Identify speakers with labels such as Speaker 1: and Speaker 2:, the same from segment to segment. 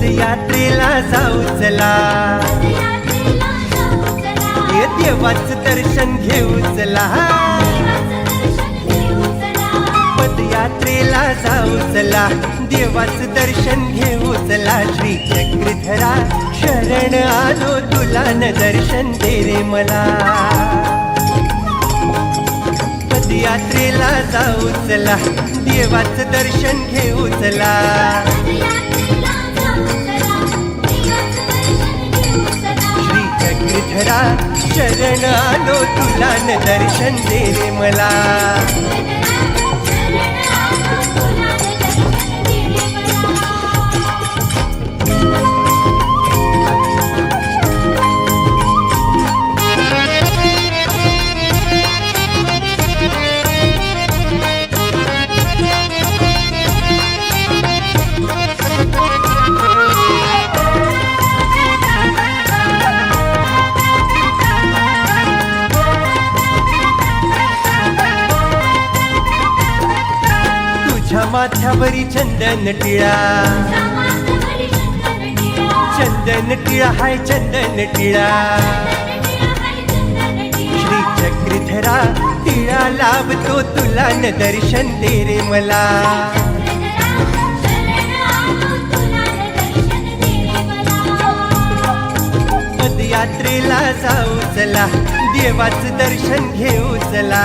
Speaker 1: पदयात्रेला जाऊ चला, ये देवाचं दर्शन घेऊ चला, पदयात्रेला जाऊ चला, देवाचं दर्शन घेऊ चला. श्री चक्रधरा शरण आलो तुला, न दर्शन दे रे मला. पदयात्रेला जाऊ चला, देवाचं दर्शन घेऊ चला, श्री चक्रधरा शरण आलो तुला, न दर्शन दे रे मला. माथ्यावरी चंदन टिळा, चंदन टिळा हाय चंदन टिळा, श्री चक्रधरा टिळा लाभतो तुला, न दर्शन दे रे मला. पदयात्रेला जाऊ चला, देवाचं दर्शन घेऊ चला,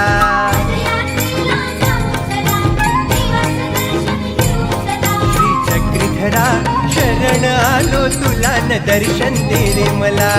Speaker 1: चक्रधरा शरण आलो तुला, न दर्शन दे रे मला.